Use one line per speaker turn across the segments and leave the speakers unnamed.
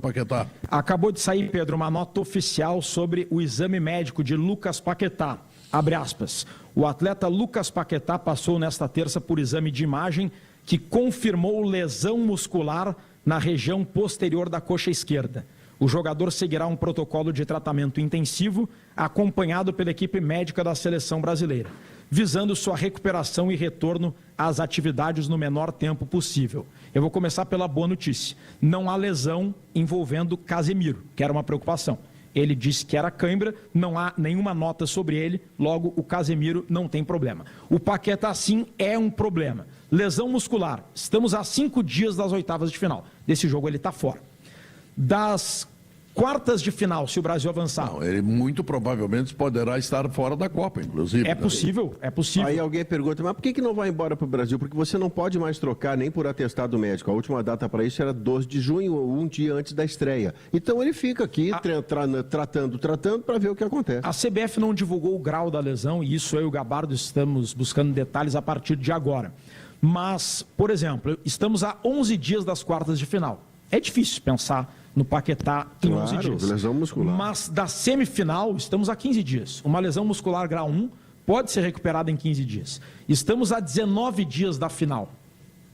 Paquetá.
Acabou de sair, Pedro, uma nota oficial sobre o exame médico de Lucas Paquetá. Abre aspas. O atleta Lucas Paquetá passou nesta terça por exame de imagem que confirmou lesão muscular na região posterior da coxa esquerda. O jogador seguirá um protocolo de tratamento intensivo acompanhado pela equipe médica da seleção brasileira, visando sua recuperação e retorno às atividades no menor tempo possível. Eu vou começar pela boa notícia. Não há lesão envolvendo Casemiro, que era uma preocupação. Ele disse que era cãibra, não há nenhuma nota sobre ele, logo o Casemiro não tem problema. O Paquetá, sim, é um problema. Lesão muscular. Estamos a 5 dias das oitavas de final. Desse jogo ele está fora. Das quartas de final, se o Brasil avançar...
Não, ele muito provavelmente poderá estar fora da Copa, inclusive.
É possível, é possível.
Aí alguém pergunta, mas por que não vai embora para o Brasil? Porque você não pode mais trocar nem por atestado médico. A última data para isso era 12 de junho, um dia antes da estreia. Então ele fica aqui tratando para ver o que acontece.
A CBF não divulgou o grau da lesão e isso eu e o Gabardo estamos buscando detalhes a partir de agora. Mas, por exemplo, estamos a 11 dias das quartas de final. É difícil pensar no Paquetá em 11 dias.
Lesão muscular.
Mas da semifinal, estamos a 15 dias. Uma lesão muscular grau 1 pode ser recuperada em 15 dias. Estamos a 19 dias da final.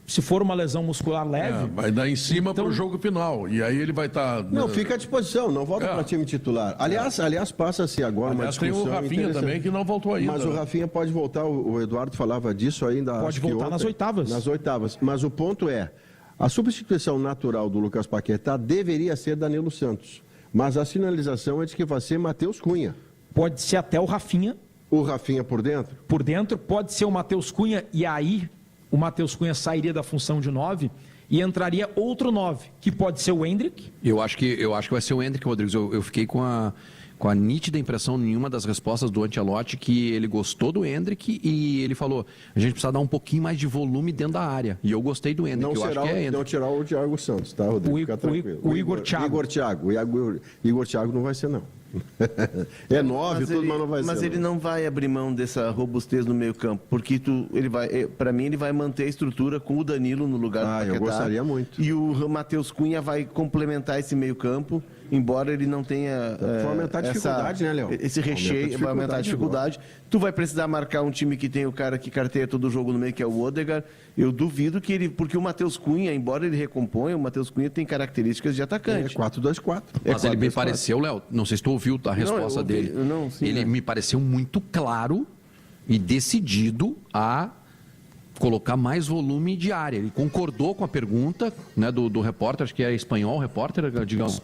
Se for uma lesão muscular leve...
vai dar em cima para o jogo final. E aí ele vai estar...
Não, fica à disposição, não volta para time titular. Aliás, passa-se agora uma discussão
tem o Rafinha também, que não voltou ainda.
Mas o Rafinha pode voltar, o Eduardo falava disso ainda...
Pode voltar nas oitavas.
Nas oitavas. Mas o ponto é... A substituição natural do Lucas Paquetá deveria ser Danilo Santos, mas a sinalização é de que vai ser Matheus Cunha.
Pode ser até o Rafinha.
O Rafinha por dentro?
Por dentro, pode ser o Matheus Cunha, e aí o Matheus Cunha sairia da função de 9 e entraria outro 9, que pode ser o Endrick.
Eu acho que vai ser o Endrick, Rodrigues. Eu fiquei com a nítida impressão em uma das respostas do Ancelotti que ele gostou do Endrick e ele falou, a gente precisa dar um pouquinho mais de volume dentro da área. E eu gostei do Endrick.
Não tirar o Thiago Santos, tá, Rodrigo? Fica tranquilo.
O Igor Thiago.
Igor Thiago não vai ser, não. É 9, tudo, mas não vai ser.
Mas ele não vai abrir mão dessa robustez no meio campo, porque para mim ele vai manter a estrutura com o Danilo no lugar do Paquetá.
Eu gostaria muito.
E o Matheus Cunha vai complementar esse meio campo, embora ele não tenha
vai aumentar a dificuldade, né, Léo?
Esse recheio, vai aumentar a dificuldade. Tu vai precisar marcar um time que tem o cara que carteia todo o jogo no meio, que é o Odegaard. Eu duvido que ele... Porque o Matheus Cunha, embora ele recomponha, o Matheus Cunha tem características de atacante.
É 4-2-4.
Mas ele me pareceu, Léo, não sei se tu ouviu a resposta dele. Ele me pareceu muito claro e decidido a colocar mais volume de área. Ele concordou com a pergunta, né, do repórter, acho que era espanhol, repórter, digamos.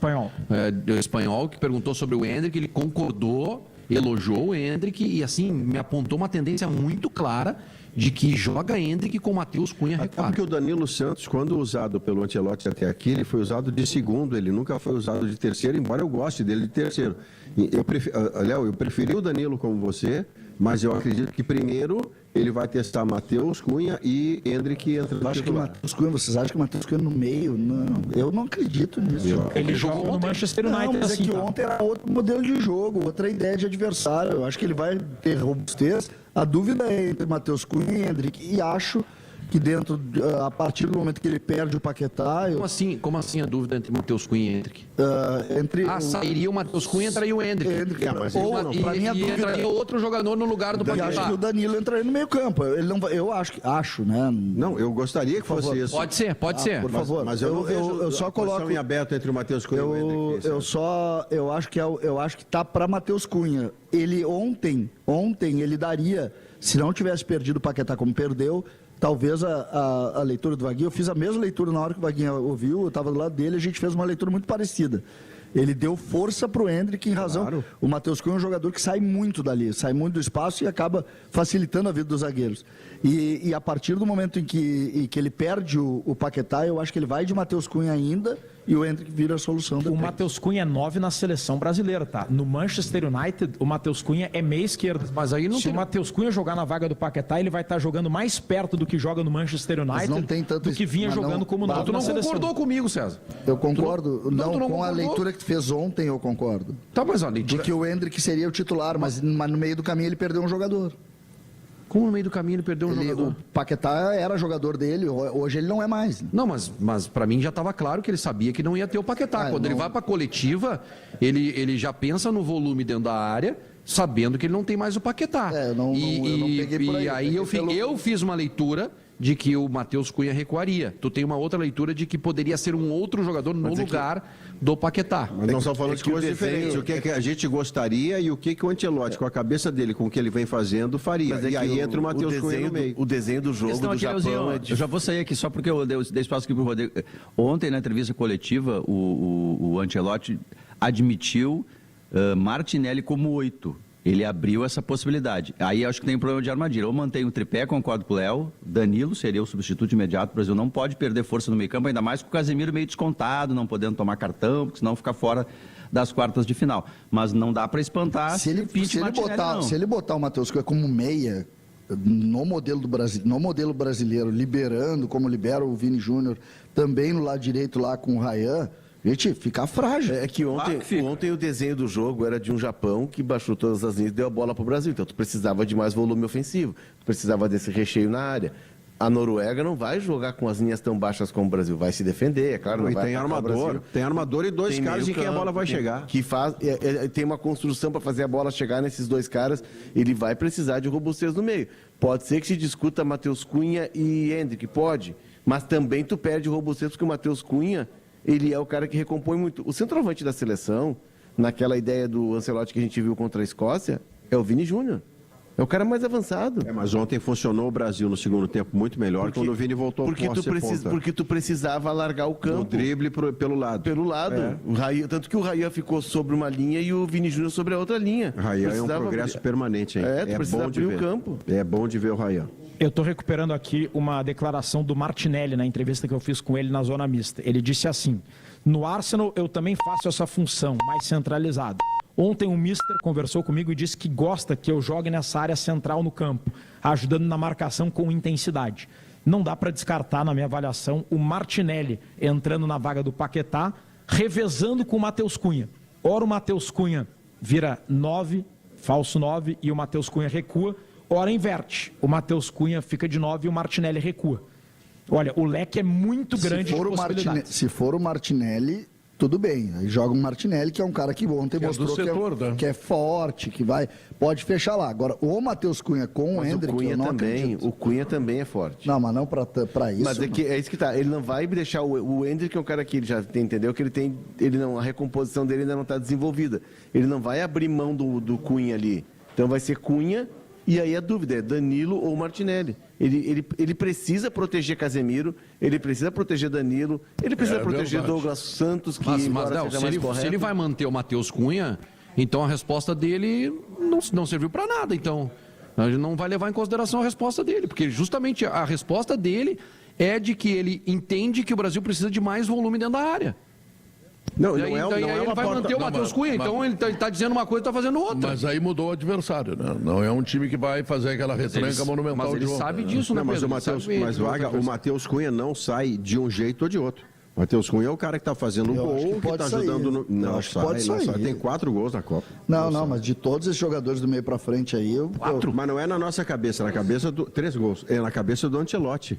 Espanhol, que perguntou sobre o Endrick, ele concordou, elogiou o Endrick e assim me apontou uma tendência muito clara de que joga Endrick com o Matheus Cunha recuado.
Porque o Danilo Santos, quando usado pelo Ancelotti até aqui, ele foi usado de segundo, ele nunca foi usado de terceiro, embora eu goste dele de terceiro. Léo, eu preferi o Danilo como você, mas eu acredito que primeiro ele vai testar Matheus Cunha e Endrick entra no titular.
Vocês acham que o Matheus Cunha no meio? Não, eu não acredito nisso.
Ele jogou no Manchester United.
Não, mas
assim,
é que ontem era outro modelo de jogo, outra ideia de adversário. Eu acho que ele vai ter robustez. A dúvida é entre Matheus Cunha e Endrick. E acho que a partir do momento que ele perde o Paquetá...
Como assim a dúvida entre Matheus Cunha e Endrick?
Sairia
o Matheus Cunha e entraria o Endrick.
Entraria
outro jogador no lugar do Paquetá.
Eu acho que o Danilo entraria no meio campo. Ele não, eu acho, né?
Não, eu gostaria que fosse isso.
Pode ser.
Por favor.
Mas eu só coloco em aberto entre o Matheus Cunha e o Endrick.
Eu acho que tá para Matheus Cunha. Ele ontem ele daria, se não tivesse perdido o Paquetá como perdeu, talvez a leitura do Vaguinho, eu fiz a mesma leitura na hora que o Vaguinho ouviu, eu estava do lado dele, a gente fez uma leitura muito parecida. Ele deu força para o Endrick em razão... Claro. O Matheus Cunha é um jogador que sai muito dali, sai muito do espaço e acaba facilitando a vida dos zagueiros. E a partir do momento em que ele perde o Paquetá, eu acho que ele vai de Matheus Cunha ainda e o Endrick vira a solução depois.
O Matheus Cunha é 9 na seleção brasileira, tá? No Manchester United, o Matheus Cunha é meia esquerda. Mas aí Se o Matheus Cunha jogar na vaga do Paquetá, ele vai estar jogando mais perto do que joga no Manchester United do que vinha jogando como 9 na seleção.
Tu não concordou comigo, César?
Eu concordo. Não com a leitura que tu fez ontem, eu concordo.
Tá, mas a leitura...
De que o Endrick seria o titular, mas no meio do caminho ele perdeu um jogador.
Como no meio do caminho ele perdeu um jogador?
O Paquetá era jogador dele, hoje ele não é mais. Né?
Não, mas para mim já estava claro que ele sabia que não ia ter o Paquetá. Quando ele vai para a coletiva, ele já pensa no volume dentro da área, sabendo que ele não tem mais o Paquetá.
Eu não peguei por aí.
E aí eu fiz uma leitura de que o Matheus Cunha recuaria. Tu tem uma outra leitura de que poderia ser um outro jogador no lugar do Paquetá.
Mas nós estamos falando de coisas diferentes. O que, é que a gente gostaria e o que, que o Ancelotti, com a cabeça dele, com o que ele vem fazendo, faria. E aí entra o Matheus Cunha no meio.
O desenho do jogo do Japão é
Eu já vou sair aqui só porque eu dei espaço aqui para o Rodrigo. Ontem, na entrevista coletiva, o Ancelotti admitiu Martinelli como 8. Ele abriu essa possibilidade. Aí acho que tem um problema de armadilha. Ou mantém o tripé, concordo com o Léo. Danilo seria o substituto imediato. O Brasil não pode perder força no meio campo, ainda mais com o Casemiro meio descontado, não podendo tomar cartão, porque senão fica fora das quartas de final. Mas não dá para espantar
se ele botar o Matheus Cunha como meia, no modelo brasileiro, liberando, como libera o Vini Júnior, também no lado direito lá com o Ryan... Gente, fica frágil.
É que ontem o desenho do jogo era de um Japão que baixou todas as linhas e deu a bola para o Brasil. Então tu precisava de mais volume ofensivo, tu precisava desse recheio na área. A Noruega não vai jogar com as linhas tão baixas como o Brasil, vai se defender, é claro.
E tem armador e dois caras em quem a bola vai chegar.
Que tem uma construção para fazer a bola chegar nesses dois caras, ele vai precisar de robustez no meio. Pode ser que se discuta Matheus Cunha e Endrick, pode, mas também tu perde robustez porque o Matheus Cunha... ele é o cara que recompõe muito. O centroavante da seleção, naquela ideia do Ancelotti que a gente viu contra a Escócia, é o Vini Júnior. É o cara mais avançado.
Mas ontem funcionou o Brasil no segundo tempo muito melhor quando o Vini voltou
porque tu precisava largar o campo.
O drible pelo lado.
Pelo lado. É. Tanto que o Ryan ficou sobre uma linha e o Vini Júnior sobre a outra linha.
O Ryan é um progresso permanente, hein?
Tu precisa abrir o campo.
É bom de ver o Ryan.
Eu estou recuperando aqui uma declaração do Martinelli na entrevista que eu fiz com ele na zona mista. Ele disse assim: no Arsenal eu também faço essa função, mais centralizado. Ontem o mister conversou comigo e disse que gosta que eu jogue nessa área central no campo, ajudando na marcação com intensidade. Não dá para descartar, na minha avaliação, o Martinelli entrando na vaga do Paquetá, revezando com o Matheus Cunha. Ora o Matheus Cunha vira 9, falso 9, e o Matheus Cunha recua. Ora inverte, o Matheus Cunha fica de 9 e o Martinelli recua. Olha, o leque é muito grande de possibilidades.
Se for o Martinelli, tudo bem. Aí joga um Martinelli, que é um cara que ontem mostrou que é forte, que pode fechar lá. Agora, o Matheus Cunha com o Endrick,
o Cunha também é forte.
Não, mas não para isso.
Mas é isso que tá. Ele não vai deixar o Endrick, é um cara que ele já entendeu que a recomposição dele ainda não está desenvolvida. Ele não vai abrir mão do Cunha ali. Então vai ser Cunha. E aí a dúvida é Danilo ou Martinelli. Ele precisa proteger Casemiro, ele precisa proteger Danilo, ele precisa proteger Douglas Santos, que
se ele vai manter o Matheus Cunha, então a resposta dele não serviu para nada. Então, a gente não vai levar em consideração a resposta dele, porque justamente a resposta dele é de que ele entende que o Brasil precisa de mais volume dentro da área. Ele vai manter o Matheus Cunha, então ele está dizendo uma coisa e está fazendo outra.
Mas aí mudou o adversário, né? Não é um time que vai fazer aquela retranca monumental.
Mas ele sabe disso, né,
Pedro? Mas o Matheus Cunha não sai de um jeito ou de outro. O Matheus Cunha é o cara que está fazendo o gol, que está ajudando... Não, pode sair. Tem 4 gols na Copa.
Não, mas de todos esses jogadores do meio para frente aí...
4? Mas não é na nossa cabeça, na cabeça do... 3 gols. É na cabeça do Ancelotti.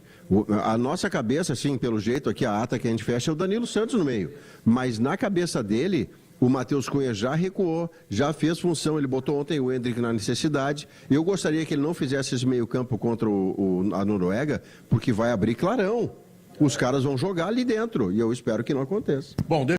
A nossa cabeça, assim, pelo jeito aqui, a ata que a gente fecha é o Danilo Santos no meio. Mas na cabeça dele... O Matheus Cunha já recuou, já fez função, ele botou ontem o Endrick na necessidade. Eu gostaria que ele não fizesse esse meio campo contra a Noruega, porque vai abrir clarão. Os caras vão jogar ali dentro, e eu espero que não aconteça.
Bom,